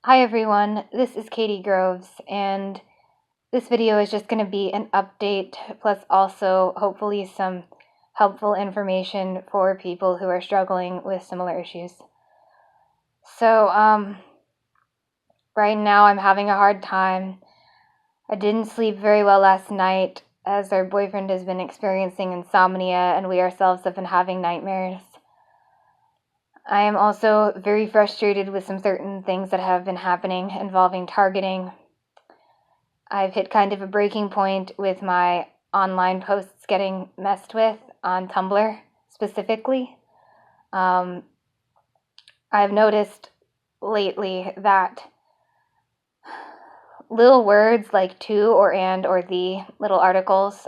Hi everyone, this is Katie Groves, and this video is just going to be an update, plus also hopefully some helpful information for people who are struggling with similar issues. So, right now I'm having a hard time. I didn't sleep very well last night, as our boyfriend has been experiencing insomnia, and we ourselves have been having nightmares. I am also very frustrated with some certain things that have been happening involving targeting. I've hit kind of a breaking point with my online posts getting messed with on Tumblr specifically. I've noticed lately that little words like to or and or the little articles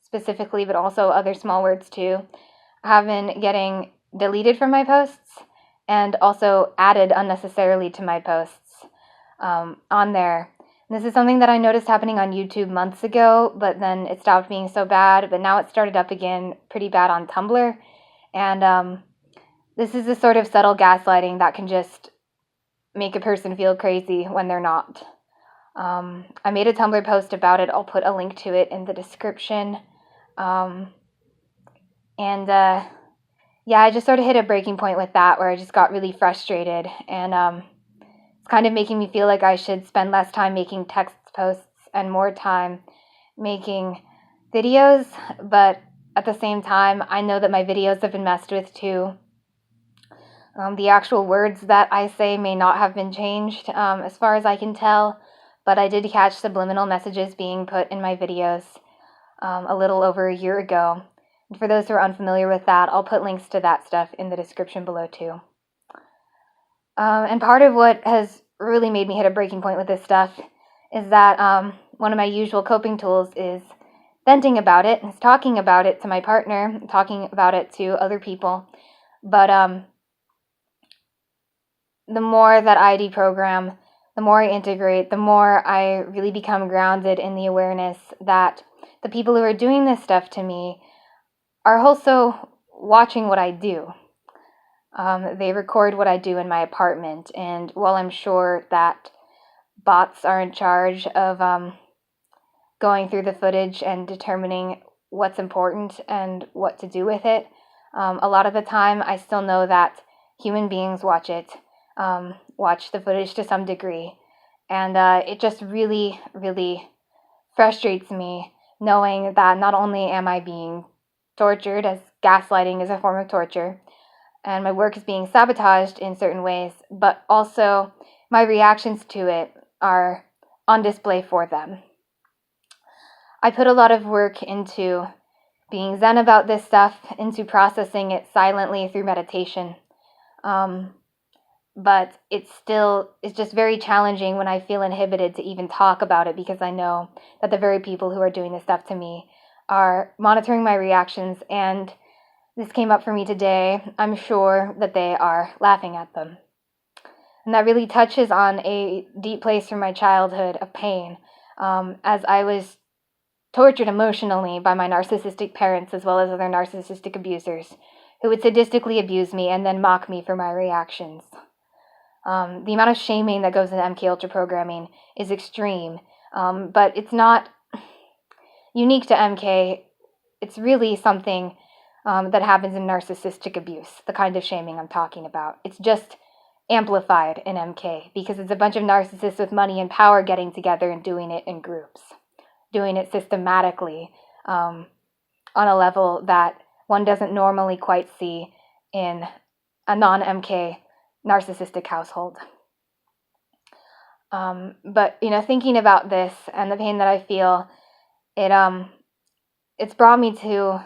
specifically, but also other small words too, have been getting deleted from my posts and also added unnecessarily to my posts on there. And this is something that I noticed happening on YouTube months ago, but then it stopped being so bad, but now it started up again pretty bad on Tumblr. And this is a sort of subtle gaslighting that can just make a person feel crazy when they're not. I made a Tumblr post about it. I'll put a link to it in the description. Yeah, I just sort of hit a breaking point with that where I just got really frustrated, and it's kind of making me feel like I should spend less time making text posts and more time making videos, but at the same time, I know that my videos have been messed with too. The actual words that I say may not have been changed, as far as I can tell, but I did catch subliminal messages being put in my videos a little over a year ago. And for those who are unfamiliar with that, I'll put links to that stuff in the description below too. And part of what has really made me hit a breaking point with this stuff is that one of my usual coping tools is venting about it, is talking about it to my partner, talking about it to other people. But the more that I deprogram, the more I integrate, the more I really become grounded in the awareness that the people who are doing this stuff to me are also watching what I do. They record what I do in my apartment, and while I'm sure that bots are in charge of going through the footage and determining what's important and what to do with it, a lot of the time I still know that human beings watch it, watch the footage to some degree, and it just really, really frustrates me knowing that not only am I being tortured, as gaslighting is a form of torture, and my work is being sabotaged in certain ways, but also my reactions to it are on display for them. I put a lot of work into being zen about this stuff, into processing it silently through meditation. But it's just very challenging when I feel inhibited to even talk about it, because I know that the very people who are doing this stuff to me are monitoring my reactions, and this came up for me today. I'm sure that they are laughing at them. And that really touches on a deep place from my childhood of pain, as I was tortured emotionally by my narcissistic parents as well as other narcissistic abusers who would sadistically abuse me and then mock me for my reactions. The amount of shaming that goes into MK programming is extreme, but it's not unique to MK. It's really something that happens in narcissistic abuse, the kind of shaming I'm talking about. It's just amplified in MK because it's a bunch of narcissists with money and power getting together and doing it in groups, doing it systematically on a level that one doesn't normally quite see in a non-MK narcissistic household. But thinking about this and the pain that I feel, it's brought me to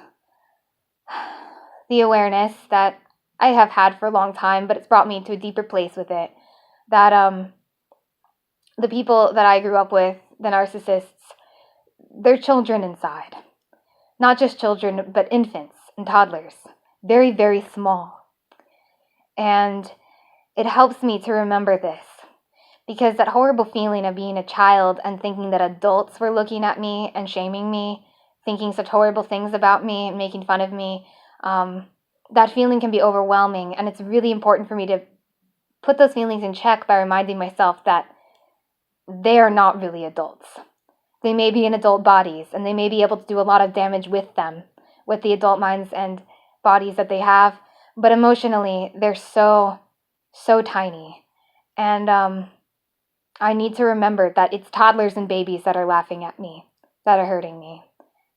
the awareness that I have had for a long time, but it's brought me to a deeper place with it, that the people that I grew up with, the narcissists, they're children inside. Not just children, but infants and toddlers. Very, very small. And it helps me to remember this, because that horrible feeling of being a child and thinking that adults were looking at me and shaming me, thinking such horrible things about me and making fun of me, that feeling can be overwhelming, and it's really important for me to put those feelings in check by reminding myself that they are not really adults. They may be in adult bodies, and they may be able to do a lot of damage with them, with the adult minds and bodies that they have, but emotionally, they're so tiny. And I need to remember that it's toddlers and babies that are laughing at me, that are hurting me.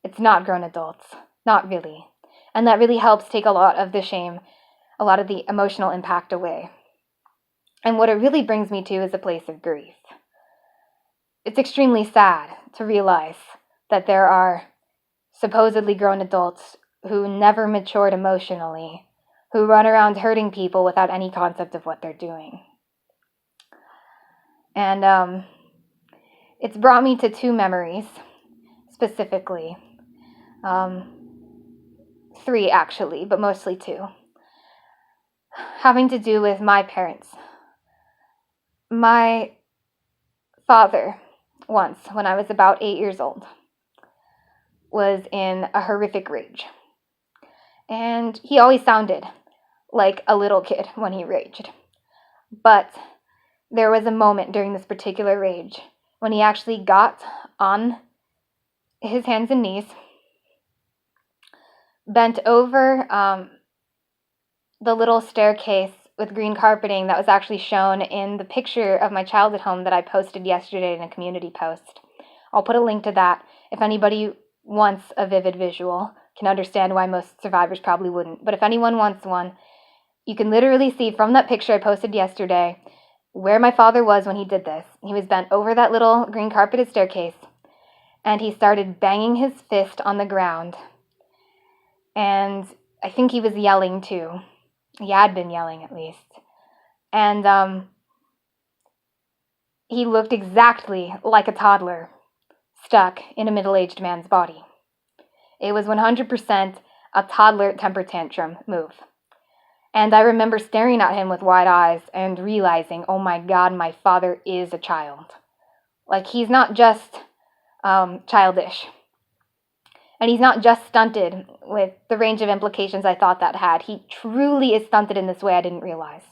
It's not grown adults, not really. And that really helps take a lot of the shame, a lot of the emotional impact away. And what it really brings me to is a place of grief. It's extremely sad to realize that there are supposedly grown adults who never matured emotionally, who run around hurting people without any concept of what they're doing. And it's brought me to two memories, specifically. Three, actually, but mostly two. Having to do with my parents. My father, once, when I was about 8 years old, was in a horrific rage. And he always sounded like a little kid when he raged. But there was a moment during this particular rage when he actually got on his hands and knees, bent over the little staircase with green carpeting that was actually shown in the picture of my childhood home that I posted yesterday in a community post. I'll put a link to that if anybody wants a vivid visual. Can understand why most survivors probably wouldn't. But if anyone wants one, you can literally see from that picture I posted yesterday where my father was when he did this. He was bent over that little green carpeted staircase, and he started banging his fist on the ground. And I think he was yelling too. He had been yelling at least. And he looked exactly like a toddler stuck in a middle-aged man's body. It was 100% a toddler temper tantrum move. And I remember staring at him with wide eyes and realizing, oh my God, my father is a child. Like, he's not just childish. And he's not just stunted with the range of implications I thought that had. He truly is stunted in this way I didn't realize.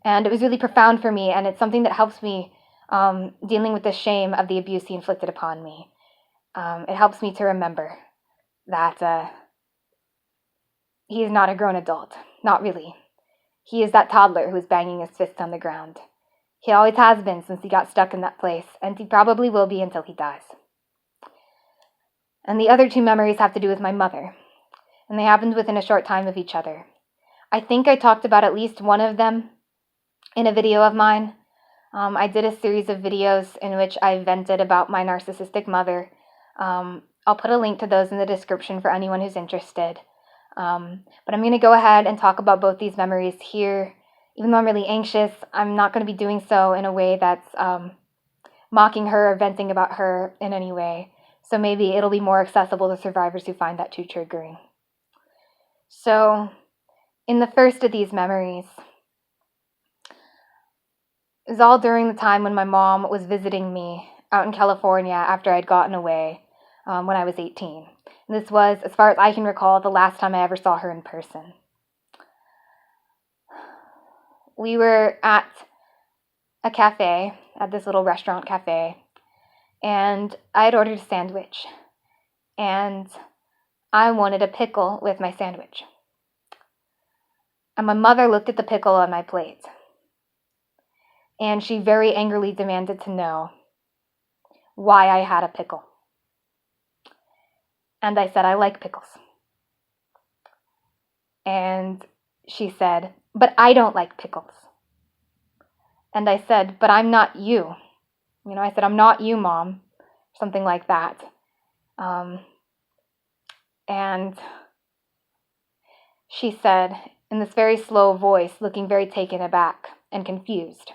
And it was really profound for me, and it's something that helps me dealing with the shame of the abuse he inflicted upon me. It helps me to remember that he is not a grown adult. Not really. He is that toddler who is banging his fist on the ground. He always has been since he got stuck in that place, and he probably will be until he dies. And the other two memories have to do with my mother, and they happened within a short time of each other. I think I talked about at least one of them in a video of mine. I did a series of videos in which I vented about my narcissistic mother. I'll put a link to those in the description for anyone who's interested. But I'm going to go ahead and talk about both these memories here. Even though I'm really anxious, I'm not going to be doing so in a way that's mocking her or venting about her in any way. So maybe it'll be more accessible to survivors who find that too triggering. So, in the first of these memories, it was all during the time when my mom was visiting me out in California after I'd gotten away when I was 18. And this was, as far as I can recall, the last time I ever saw her in person. We were at a cafe, at this little restaurant cafe, and I had ordered a sandwich, and I wanted a pickle with my sandwich. And my mother looked at the pickle on my plate, and she very angrily demanded to know why I had a pickle. And I said, I like pickles. And she said, but I don't like pickles. And I said, but I'm not you. I said, I'm not you, Mom. Something like that. And she said, in this very slow voice, looking very taken aback and confused,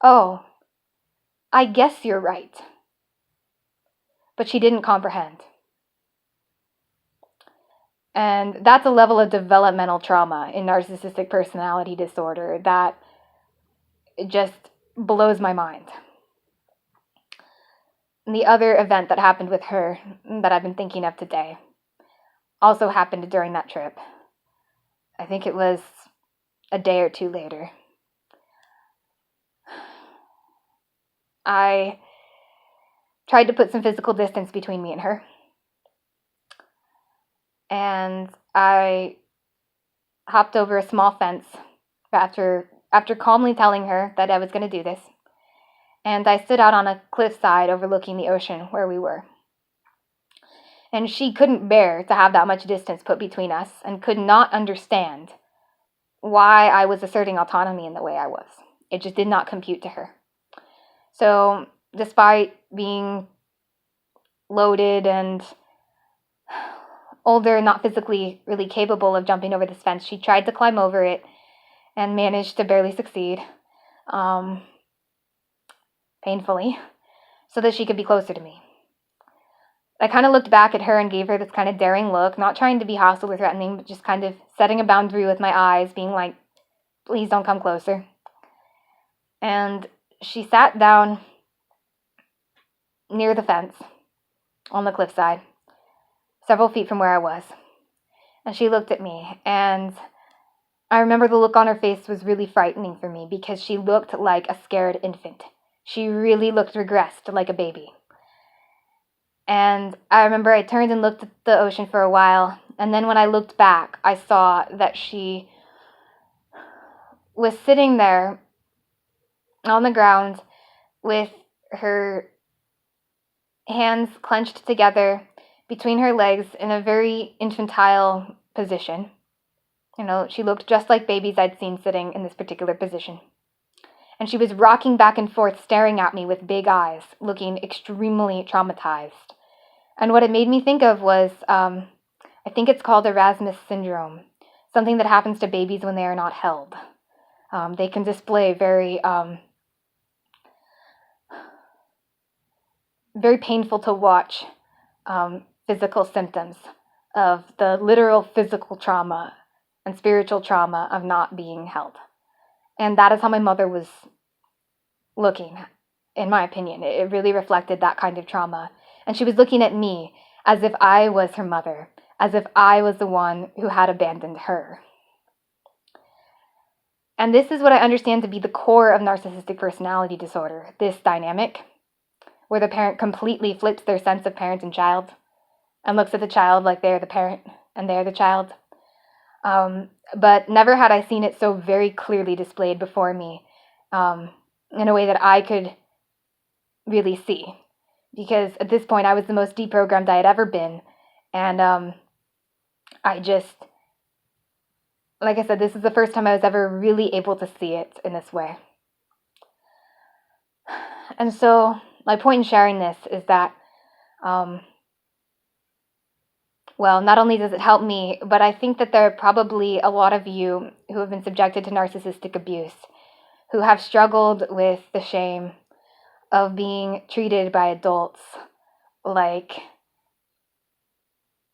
oh, I guess you're right. But she didn't comprehend. And that's a level of developmental trauma in narcissistic personality disorder that just blows my mind. And the other event that happened with her that I've been thinking of today also happened during that trip. I think it was a day or two later. I tried to put some physical distance between me and her. And I hopped over a small fence after calmly telling her that I was going to do this. And I stood out on a cliffside overlooking the ocean where we were. And she couldn't bear to have that much distance put between us and could not understand why I was asserting autonomy in the way I was. It just did not compute to her. So, despite being loaded and older, not physically really capable of jumping over this fence, she tried to climb over it and managed to barely succeed, painfully, so that she could be closer to me. I kind of looked back at her and gave her this kind of daring look, not trying to be hostile or threatening, but just kind of setting a boundary with my eyes, being like, please don't come closer. And she sat down near the fence on the cliffside, several feet from where I was. And she looked at me, and I remember the look on her face was really frightening for me because she looked like a scared infant. She really looked regressed, like a baby. And I remember I turned and looked at the ocean for a while, and then when I looked back, I saw that she was sitting there on the ground with her hands clenched together between her legs in a very infantile position. You know, she looked just like babies I'd seen sitting in this particular position. And she was rocking back and forth, staring at me with big eyes, looking extremely traumatized. And what it made me think of was, I think it's called Erasmus Syndrome, something that happens to babies when they are not held. They can display very painful to watch physical symptoms of the literal physical trauma and spiritual trauma of not being held. And that is how my mother was looking, in my opinion. It really reflected that kind of trauma. And she was looking at me as if I was her mother, as if I was the one who had abandoned her. And this is what I understand to be the core of narcissistic personality disorder, this dynamic, where the parent completely flips their sense of parent and child and looks at the child like they're the parent and they're the child. But never had I seen it so very clearly displayed before me in a way that I could really see. Because at this point, I was the most deprogrammed I had ever been. And I just, like I said, this is the first time I was ever really able to see it in this way. And so my point in sharing this is that, well, not only does it help me, but I think that there are probably a lot of you who have been subjected to narcissistic abuse, who have struggled with the shame of being treated by adults like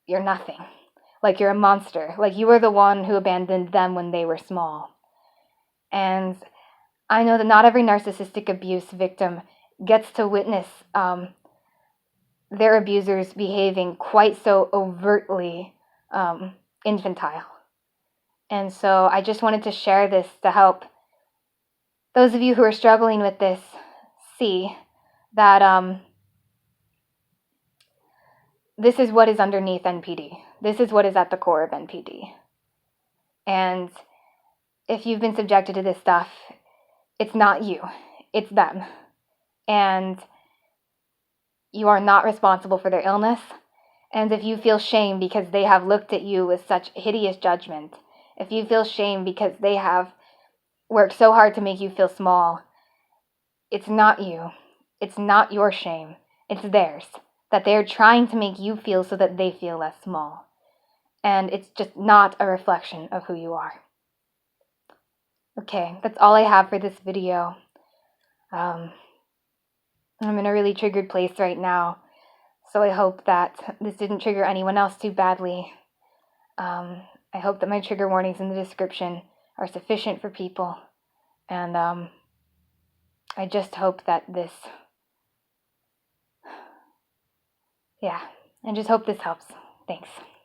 you're nothing, like you're a monster, like you were the one who abandoned them when they were small. And I know that not every narcissistic abuse victim gets to witness their abusers behaving quite so overtly infantile. And so I just wanted to share this to help those of you who are struggling with this see that this is what is underneath NPD. This is what is at the core of NPD. And if you've been subjected to this stuff, it's not you, it's them. And you are not responsible for their illness. And if you feel shame because they have looked at you with such hideous judgment, if you feel shame because they have worked so hard to make you feel small, it's not you. It's not your shame. It's theirs. That they're trying to make you feel so that they feel less small. And it's just not a reflection of who you are. Okay, that's all I have for this video. I'm in a really triggered place right now, so I hope that this didn't trigger anyone else too badly. I hope that my trigger warnings in the description are sufficient for people, and I just hope that this, I just hope this helps. Thanks.